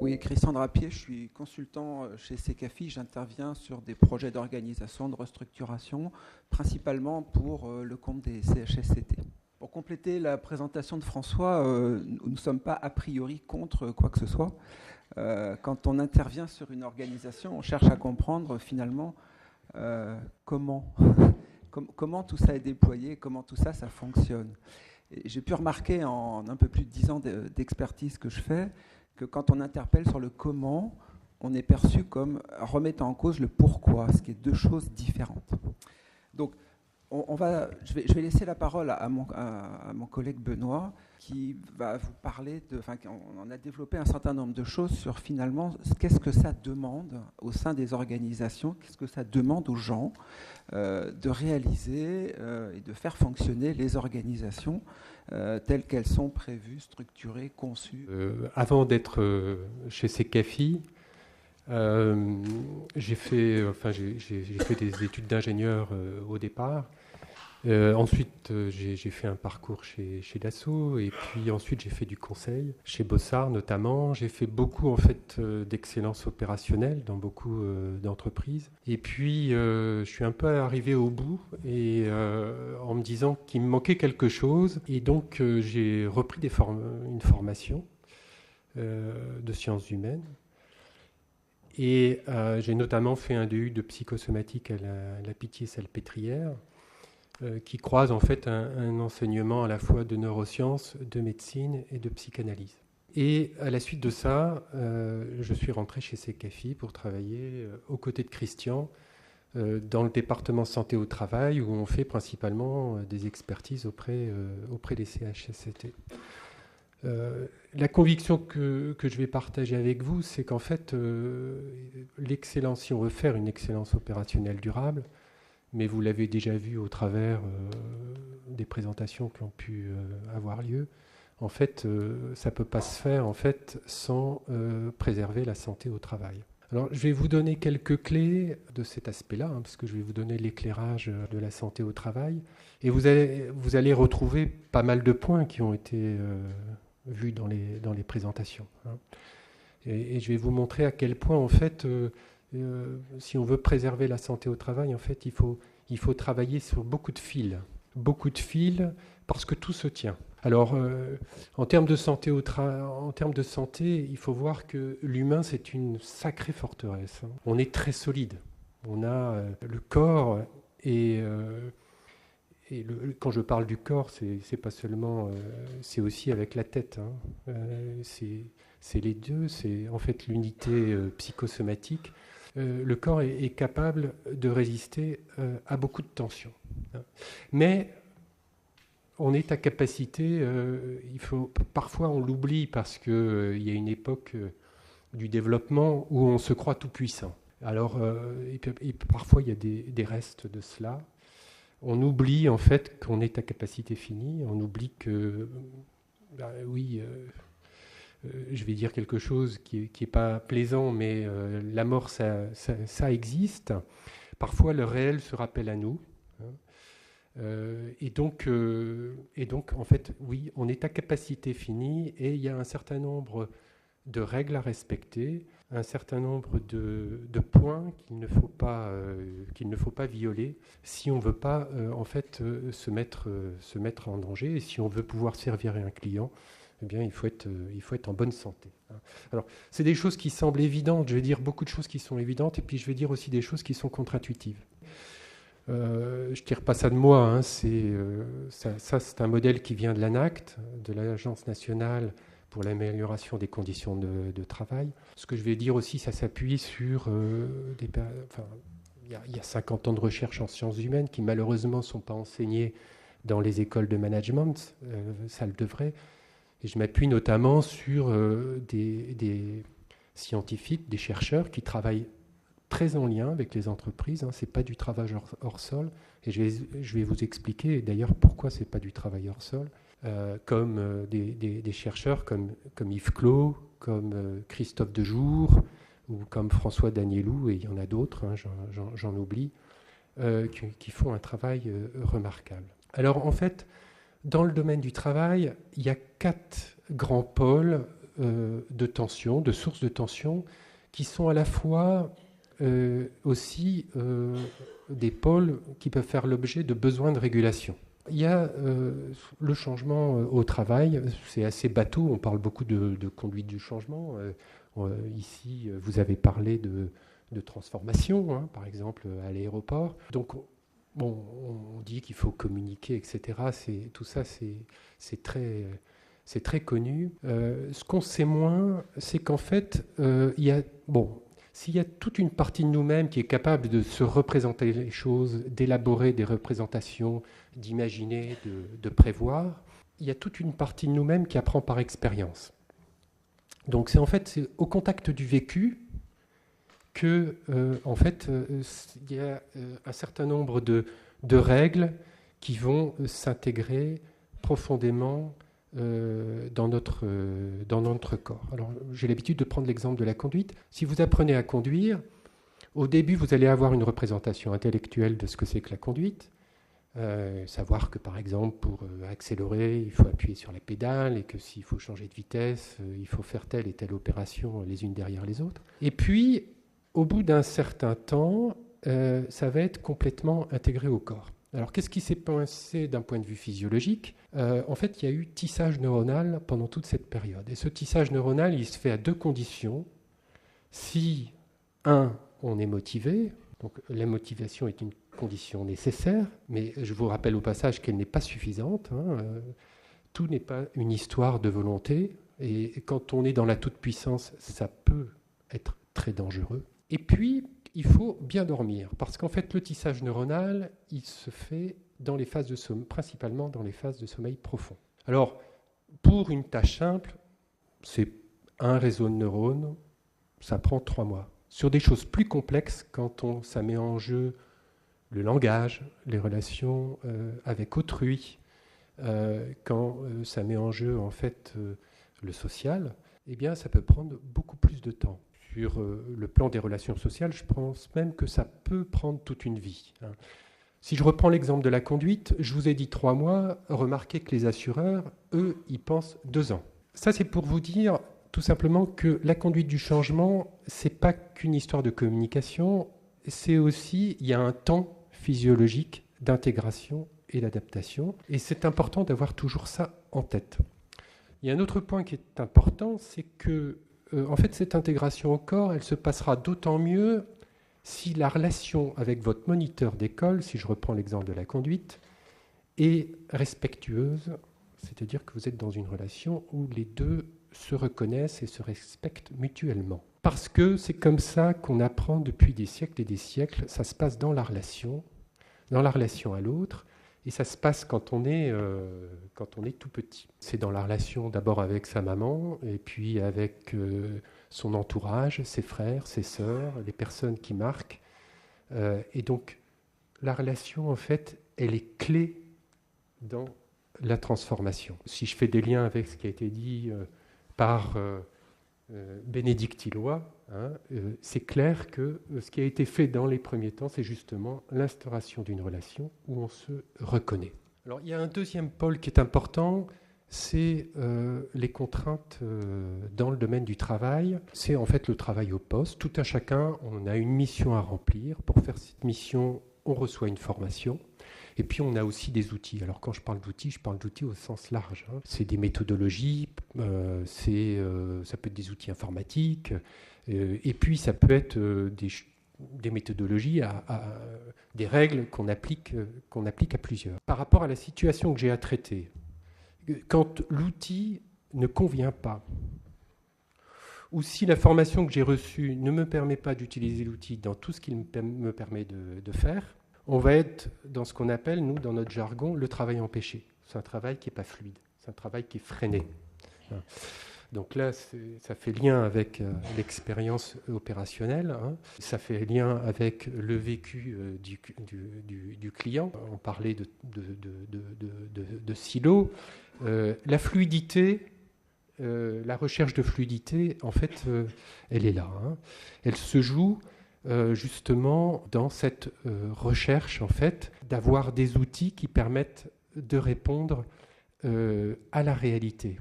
Oui, Christian Drapier, je suis consultant chez Secafi. J'interviens sur des projets d'organisation, de restructuration, principalement pour le compte des CHSCT. Pour compléter la présentation de François, nous ne sommes pas a priori contre quoi que ce soit. Quand on intervient sur une organisation, on cherche à comprendre finalement comment tout ça est déployé, comment tout ça fonctionne. Et j'ai pu remarquer en un peu plus de 10 ans d'expertise que je fais, que quand on interpelle sur le comment, on est perçu comme remettant en cause le pourquoi, ce qui est deux choses différentes. Donc, je vais laisser la parole à mon collègue Benoît, qui va vous parler on a développé un certain nombre de choses sur finalement qu'est-ce que ça demande au sein des organisations, qu'est-ce que ça demande aux gens de réaliser et de faire fonctionner les organisations telles qu'elles sont prévues, structurées, conçues. Avant d'être chez Secafi, j'ai fait des études d'ingénieur au départ. Ensuite, j'ai fait un parcours chez Dassault, et puis ensuite j'ai fait du conseil chez Bossard notamment. J'ai fait beaucoup en fait d'excellence opérationnelle dans beaucoup d'entreprises. Et puis je suis un peu arrivé au bout et en me disant qu'il me manquait quelque chose, et donc j'ai repris une formation de sciences humaines. Et j'ai notamment fait un DU de psychosomatique à la Pitié-Salpêtrière, qui croise en fait un enseignement à la fois de neurosciences, de médecine et de psychanalyse. Et à la suite de ça, je suis rentré chez Secafi pour travailler aux côtés de Christian dans le département santé au travail, où on fait principalement des expertises auprès des CHSCT. La conviction que je vais partager avec vous, c'est qu'en fait, l'excellence, si on veut faire une excellence opérationnelle durable, mais vous l'avez déjà vu au travers des présentations qui ont pu avoir lieu, en fait, ça ne peut pas se faire en fait, sans préserver la santé au travail. Alors, je vais vous donner quelques clés de cet aspect-là, parce que je vais vous donner l'éclairage de la santé au travail. Et vous allez retrouver pas mal de points qui ont été vus dans les présentations. Et je vais vous montrer à quel point, en fait, si on veut préserver la santé au travail, en fait, il faut travailler sur beaucoup de fils, parce que tout se tient. Alors, en termes de santé, il faut voir que l'humain, c'est une sacrée forteresse. On est très solide. On a le corps quand je parle du corps, c'est pas seulement, c'est aussi avec la tête. C'est les deux. C'est en fait l'unité psychosomatique. Le corps est capable de résister à beaucoup de tensions. Mais on est à capacité, parfois on l'oublie parce qu'il y a une époque du développement où on se croit tout puissant. Alors, et parfois il y a des restes de cela. On oublie en fait qu'on est à capacité finie, on oublie que, je vais dire quelque chose qui est pas plaisant, mais la mort, ça existe. Parfois, le réel se rappelle à nous. Et donc, en fait, oui, on est à capacité finie et il y a un certain nombre de règles à respecter, un certain nombre de points qu'il ne faut pas violer si on ne veut pas en fait, se mettre en danger, et si on veut pouvoir servir un client. Eh bien, il faut être en bonne santé. Alors, c'est des choses qui semblent évidentes. Je vais dire beaucoup de choses qui sont évidentes, et puis je vais dire aussi des choses qui sont contre-intuitives. Je ne tire pas ça de moi. C'est un modèle qui vient de l'ANACT, de l'Agence nationale pour l'amélioration des conditions de travail. Ce que je vais dire aussi, ça s'appuie sur il y a 50 ans de recherche en sciences humaines qui malheureusement ne sont pas enseignées dans les écoles de management. Ça le devrait. Et je m'appuie notamment sur des scientifiques, des chercheurs qui travaillent très en lien avec les entreprises. Ce n'est pas du travail hors sol. Et je vais vous expliquer d'ailleurs pourquoi ce n'est pas du travail hors sol. Comme des chercheurs comme Yves Clos, comme Christophe Dejour, ou comme François Danielou, et il y en a d'autres, j'en oublie, qui font un travail remarquable. Alors en fait, dans le domaine du travail, il y a 4 grands pôles de tension, de sources de tension, qui sont à la fois aussi des pôles qui peuvent faire l'objet de besoins de régulation. Il y a le changement au travail, c'est assez bateau, on parle beaucoup de conduite du changement. Ici, vous avez parlé de transformation, hein, par exemple à l'aéroport. Donc, bon, on dit qu'il faut communiquer, etc. Tout ça, c'est très connu. Ce qu'on sait moins, c'est qu'en fait, s'il y a toute une partie de nous-mêmes qui est capable de se représenter les choses, d'élaborer des représentations, d'imaginer, de prévoir, il y a toute une partie de nous-mêmes qui apprend par expérience. Donc c'est au contact du vécu que, il y a un certain nombre de règles qui vont s'intégrer profondément dans notre corps. Alors, j'ai l'habitude de prendre l'exemple de la conduite. Si vous apprenez à conduire, au début, vous allez avoir une représentation intellectuelle de ce que c'est que la conduite. Savoir que, par exemple, pour accélérer, il faut appuyer sur la pédale et que s'il faut changer de vitesse, il faut faire telle et telle opération les unes derrière les autres. Et puis, au bout d'un certain temps, ça va être complètement intégré au corps. Alors, qu'est-ce qui s'est passé d'un point de vue physiologique ? En fait, il y a eu tissage neuronal pendant toute cette période. Et ce tissage neuronal, il se fait à deux conditions. Si, on est motivé, donc la motivation est une condition nécessaire, mais je vous rappelle au passage qu'elle n'est pas suffisante. Tout n'est pas une histoire de volonté. Et quand on est dans la toute-puissance, ça peut être très dangereux. Et puis, il faut bien dormir, parce qu'en fait, le tissage neuronal, il se fait dans les phases de sommeil, principalement dans les phases de sommeil profond. Alors, pour une tâche simple, c'est un réseau de neurones, ça prend 3 mois. Sur des choses plus complexes, quand ça met en jeu le langage, les relations avec autrui, quand ça met en jeu en fait le social, eh bien, ça peut prendre beaucoup plus de temps. Sur le plan des relations sociales, je pense même que ça peut prendre toute une vie. Si je reprends l'exemple de la conduite, je vous ai dit 3 mois, remarquez que les assureurs, eux, ils pensent 2 ans. Ça, c'est pour vous dire tout simplement que la conduite du changement, c'est pas qu'une histoire de communication, c'est aussi, il y a un temps physiologique d'intégration et d'adaptation, et c'est important d'avoir toujours ça en tête. Il y a un autre point qui est important, c'est que en fait, cette intégration au corps, elle se passera d'autant mieux si la relation avec votre moniteur d'école, si je reprends l'exemple de la conduite, est respectueuse, c'est-à-dire que vous êtes dans une relation où les deux se reconnaissent et se respectent mutuellement. Parce que c'est comme ça qu'on apprend depuis des siècles et des siècles, ça se passe dans la relation à l'autre, et ça se passe quand on est tout petit. C'est dans la relation d'abord avec sa maman, et puis avec son entourage, ses frères, ses sœurs, les personnes qui marquent. Et donc, la relation, en fait, elle est clé dans la transformation. Si je fais des liens avec ce qui a été dit par Bénédicte Hilloy, c'est clair que ce qui a été fait dans les premiers temps, c'est justement l'instauration d'une relation où on se reconnaît. Alors, il y a un deuxième pôle qui est important, c'est les contraintes dans le domaine du travail. C'est en fait le travail au poste. Tout un chacun, on a une mission à remplir. Pour faire cette mission, on reçoit une formation. Et puis, on a aussi des outils. Alors, quand je parle d'outils au sens large. C'est des méthodologies, ça peut être des outils informatiques, et puis ça peut être des méthodologies, des règles qu'on applique à plusieurs. Par rapport à la situation que j'ai à traiter, quand l'outil ne convient pas, ou si la formation que j'ai reçue ne me permet pas d'utiliser l'outil dans tout ce qu'il me permet de faire, on va être dans ce qu'on appelle, nous, dans notre jargon, le travail empêché. C'est un travail qui n'est pas fluide, c'est un travail qui est freiné. Donc là, ça fait lien avec l'expérience opérationnelle, ça fait lien avec le vécu du client. On parlait de silos. La fluidité, la recherche de fluidité, en fait, elle est là. Elle se joue justement dans cette recherche, en fait, d'avoir des outils qui permettent de répondre à la réalité.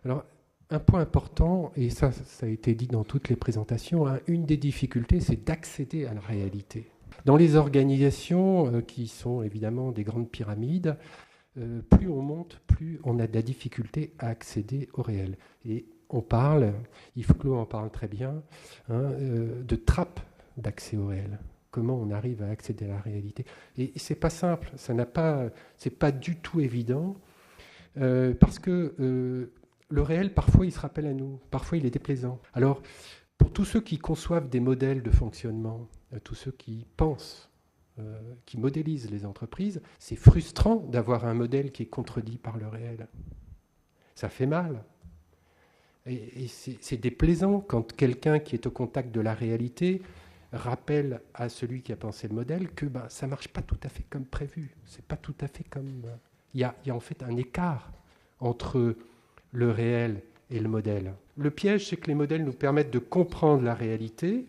Alors, un point important, et ça a été dit dans toutes les présentations, hein, une des difficultés, c'est d'accéder à la réalité. Dans les organisations qui sont évidemment des grandes pyramides, plus on monte, plus on a de la difficulté à accéder au réel. Et on parle, Yves Clos en parle très bien, hein, de trappe d'accès au réel. Comment on arrive à accéder à la réalité. Et c'est pas simple, c'est pas du tout évident, parce que le réel, parfois, il se rappelle à nous, parfois, il est déplaisant. Alors, pour tous ceux qui conçoivent des modèles de fonctionnement, tous ceux qui pensent, qui modélisent les entreprises, c'est frustrant d'avoir un modèle qui est contredit par le réel. Ça fait mal. Et c'est déplaisant quand quelqu'un qui est au contact de la réalité rappelle à celui qui a pensé le modèle que ça ne marche pas tout à fait comme prévu. C'est pas tout à fait comme... Il y a en fait un écart entre le réel et le modèle. Le piège, c'est que les modèles nous permettent de comprendre la réalité.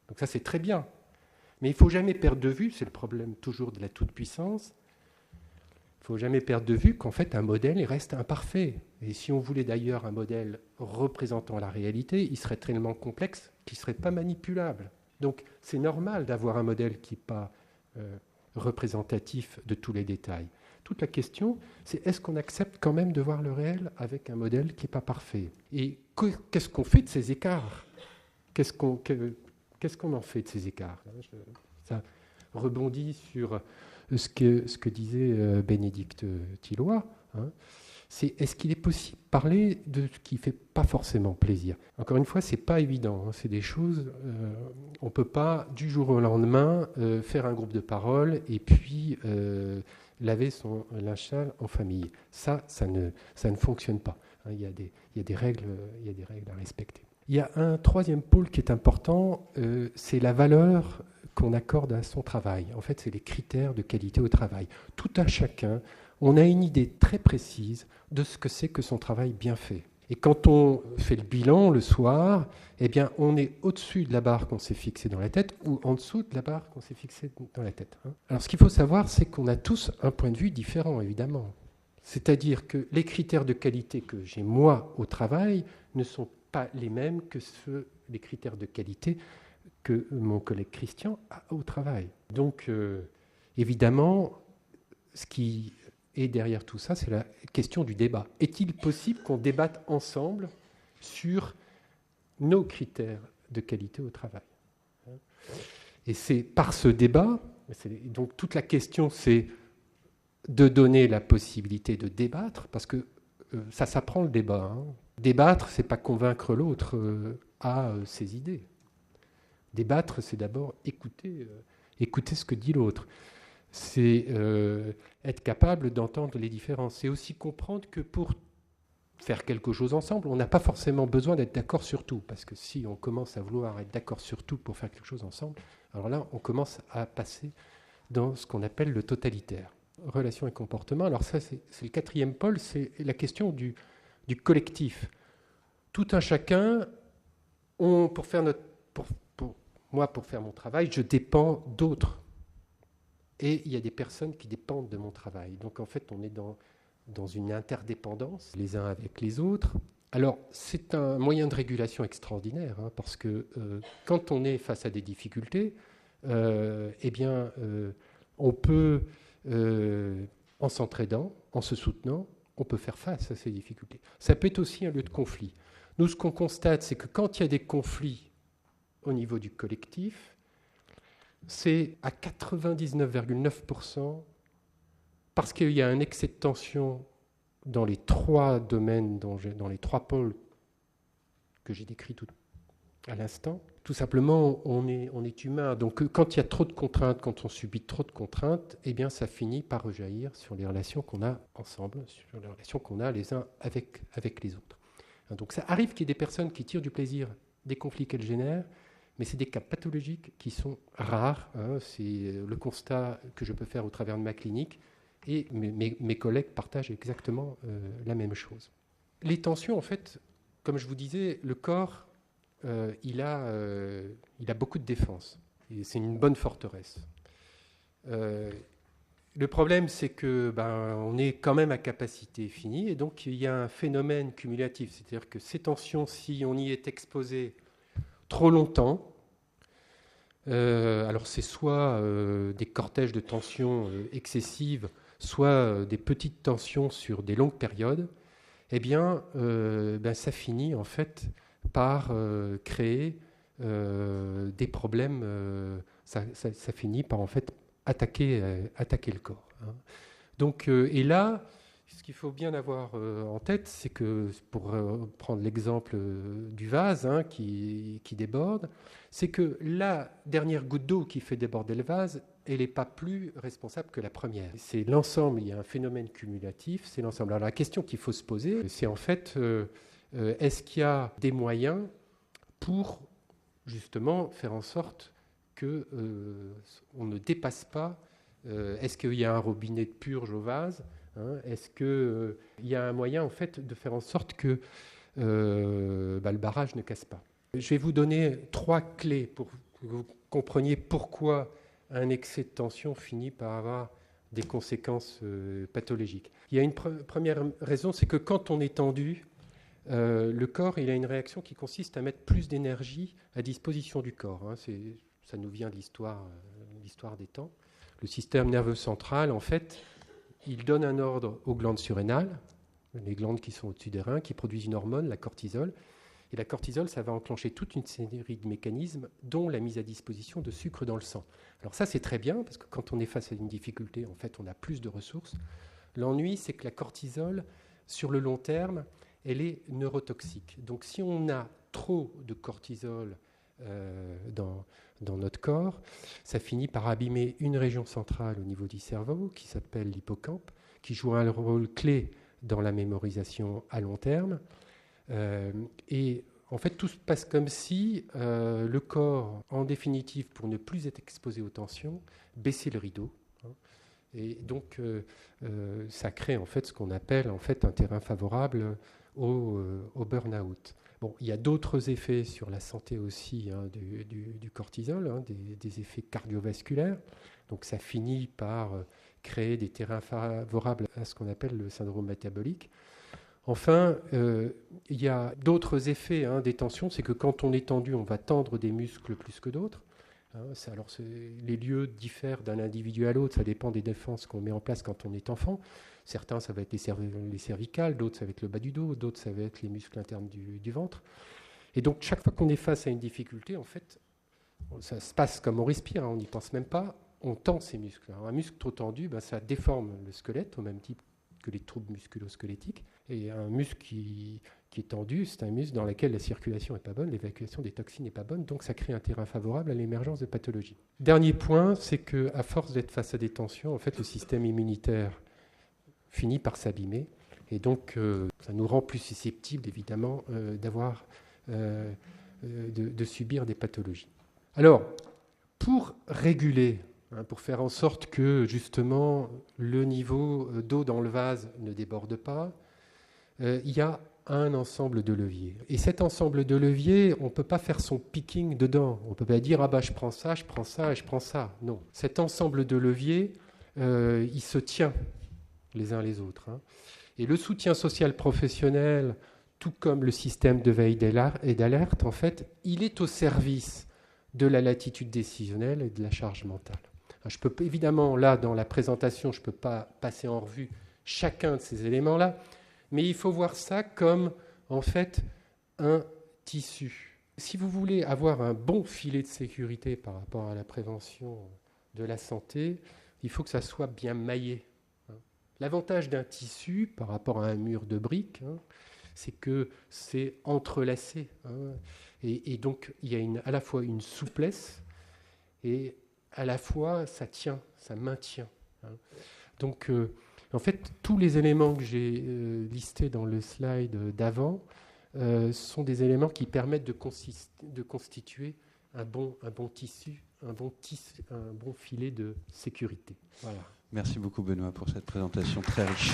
Donc ça, c'est très bien. Mais il ne faut jamais perdre de vue, c'est le problème toujours de la toute-puissance, il ne faut jamais perdre de vue qu'en fait, un modèle il reste imparfait. Et si on voulait d'ailleurs un modèle représentant la réalité, il serait tellement complexe qu'il ne serait pas manipulable. Donc c'est normal d'avoir un modèle qui n'est pas représentatif de tous les détails. Toute la question, c'est est-ce qu'on accepte quand même de voir le réel avec un modèle qui n'est pas parfait? Et qu'est-ce qu'on fait de ces écarts? Qu'est-ce qu'on en fait de ces écarts? Ça rebondit sur ce que disait Bénédicte Tilloy. Hein. C'est est-ce qu'il est possible de parler de ce qui ne fait pas forcément plaisir? Encore une fois, ce n'est pas évident. Hein. C'est des choses, on ne peut pas du jour au lendemain faire un groupe de parole et puis laver son linge sale en famille. Ça ne fonctionne pas. Hein. Il y a des règles à respecter. Il y a un troisième pôle qui est important, c'est la valeur qu'on accorde à son travail. En fait, c'est les critères de qualité au travail. Tout un chacun, on a une idée très précise de ce que c'est que son travail bien fait. Et quand on fait le bilan le soir, eh bien, on est au-dessus de la barre qu'on s'est fixée dans la tête ou en dessous de la barre qu'on s'est fixée dans la tête. Hein. Alors, ce qu'il faut savoir, c'est qu'on a tous un point de vue différent, évidemment. C'est-à-dire que les critères de qualité que j'ai moi au travail ne sont pas les mêmes que les critères de qualité que mon collègue Christian a au travail. Donc, évidemment, ce qui est derrière tout ça, c'est la question du débat. Est-il possible qu'on débatte ensemble sur nos critères de qualité au travail? Et c'est par ce débat, donc toute la question, c'est de donner la possibilité de débattre, parce que ça s'apprend le débat. Hein. Débattre, c'est pas convaincre l'autre à ses idées. Débattre, c'est d'abord écouter ce que dit l'autre. C'est être capable d'entendre les différences. C'est aussi comprendre que pour faire quelque chose ensemble, on n'a pas forcément besoin d'être d'accord sur tout. Parce que si on commence à vouloir être d'accord sur tout pour faire quelque chose ensemble, alors là, on commence à passer dans ce qu'on appelle le totalitaire. Relations et comportement. Alors ça, c'est le quatrième pôle, c'est la question du collectif. Tout un chacun, pour faire mon travail, je dépends d'autres. Et il y a des personnes qui dépendent de mon travail. Donc en fait, on est dans une interdépendance les uns avec les autres. Alors, c'est un moyen de régulation extraordinaire, hein, parce que quand on est face à des difficultés, on peut, en s'entraidant, en se soutenant, on peut faire face à ces difficultés. Ça peut être aussi un lieu de conflit. Nous, ce qu'on constate, c'est que quand il y a des conflits au niveau du collectif, c'est à 99,9% parce qu'il y a un excès de tension dans les trois domaines, dans les trois pôles que j'ai décrits tout à l'instant. Tout simplement, on est humain. Donc quand il y a trop de contraintes, quand on subit trop de contraintes, eh bien, ça finit par rejaillir sur les relations qu'on a ensemble, sur les relations qu'on a les uns avec les autres. Donc ça arrive qu'il y ait des personnes qui tirent du plaisir des conflits qu'elles génèrent, mais c'est des cas pathologiques qui sont rares. Hein. C'est le constat que je peux faire au travers de ma clinique, et mes collègues partagent exactement la même chose. Les tensions, en fait, comme je vous disais, le corps, il a beaucoup de défense. Et c'est une bonne forteresse. Le problème, c'est que on est quand même à capacité finie, et donc il y a un phénomène cumulatif, c'est-à-dire que ces tensions, si on y est exposé trop longtemps, alors c'est soit des cortèges de tensions excessives, soit des petites tensions sur des longues périodes, eh bien, ça finit en fait par créer des problèmes. Ça finit par en fait attaquer le corps. Hein. Donc, et là, ce qu'il faut bien avoir en tête, c'est que, pour prendre l'exemple du vase qui déborde, c'est que la dernière goutte d'eau qui fait déborder le vase, elle n'est pas plus responsable que la première. C'est l'ensemble, il y a un phénomène cumulatif, c'est l'ensemble. Alors la question qu'il faut se poser, c'est en fait, est-ce qu'il y a des moyens pour justement faire en sorte que on ne dépasse pas. Est-ce qu'il y a un robinet de purge au vase, hein? Est-ce qu'il y a un moyen en fait de faire en sorte que le barrage ne casse pas? Je vais vous donner 3 clés pour que vous compreniez pourquoi un excès de tension finit par avoir des conséquences pathologiques. Il y a une première raison, c'est que quand on est tendu, le corps il a une réaction qui consiste à mettre plus d'énergie à disposition du corps. Hein. Ça nous vient de l'histoire des temps. Le système nerveux central, en fait, il donne un ordre aux glandes surrénales, les glandes qui sont au-dessus des reins, qui produisent une hormone, la cortisol. Et la cortisol, ça va enclencher toute une série de mécanismes, dont la mise à disposition de sucre dans le sang. Alors ça, c'est très bien, parce que quand on est face à une difficulté, en fait, on a plus de ressources. L'ennui, c'est que la cortisol, sur le long terme, elle est neurotoxique. Donc si on a trop de cortisol dans notre corps, ça finit par abîmer une région centrale au niveau du cerveau qui s'appelle l'hippocampe, qui joue un rôle clé dans la mémorisation à long terme. Et en fait, tout se passe comme si le corps, en définitive, pour ne plus être exposé aux tensions, baissait le rideau. Hein, et donc, ça crée en fait ce qu'on appelle en fait un terrain favorable au burn-out. Bon, il y a d'autres effets sur la santé aussi du cortisol, des effets cardiovasculaires. Donc ça finit par créer des terrains favorables à ce qu'on appelle le syndrome métabolique. Enfin, il y a d'autres effets des tensions, c'est que quand on est tendu, on va tendre des muscles plus que d'autres. Les lieux diffèrent d'un individu à l'autre, ça dépend des défenses qu'on met en place quand on est enfant. Certains, ça va être les cervicales, d'autres, ça va être le bas du dos, d'autres, ça va être les muscles internes du ventre. Et donc, chaque fois qu'on est face à une difficulté, en fait, ça se passe comme on respire, on n'y pense même pas, on tend ces muscles. Alors, un muscle trop tendu, ça déforme le squelette, au même type que les troubles musculo-squelettiques. Et un muscle qui est tendu, c'est un muscle dans lequel la circulation n'est pas bonne, l'évacuation des toxines n'est pas bonne, donc ça crée un terrain favorable à l'émergence de pathologies. Dernier point, c'est qu'à force d'être face à des tensions, en fait, le système immunitaire finit par s'abîmer, et donc ça nous rend plus susceptibles, évidemment, de subir des pathologies. Alors, pour réguler, pour faire en sorte que, justement, le niveau d'eau dans le vase ne déborde pas, il y a un ensemble de leviers. Et cet ensemble de leviers, on ne peut pas faire son picking dedans. On ne peut pas dire « je prends ça, je prends ça et je prends ça ». Non. Cet ensemble de leviers, il se tient les uns les autres. Et le soutien social professionnel, tout comme le système de veille et d'alerte, en fait, il est au service de la latitude décisionnelle et de la charge mentale. Je peux évidemment, là, dans la présentation, je ne peux pas passer en revue chacun de ces éléments-là, mais il faut voir ça comme, en fait, un tissu. Si vous voulez avoir un bon filet de sécurité par rapport à la prévention de la santé, il faut que ça soit bien maillé. L'avantage d'un tissu par rapport à un mur de briques, c'est que c'est entrelacé. Et donc, il y a à la fois une souplesse et à la fois ça tient, ça maintient. Donc, en fait, tous les éléments que j'ai listés dans le slide d'avant sont des éléments qui permettent de constituer un bon tissu, un bon filet de sécurité. Voilà. Merci beaucoup Benoît pour cette présentation très riche.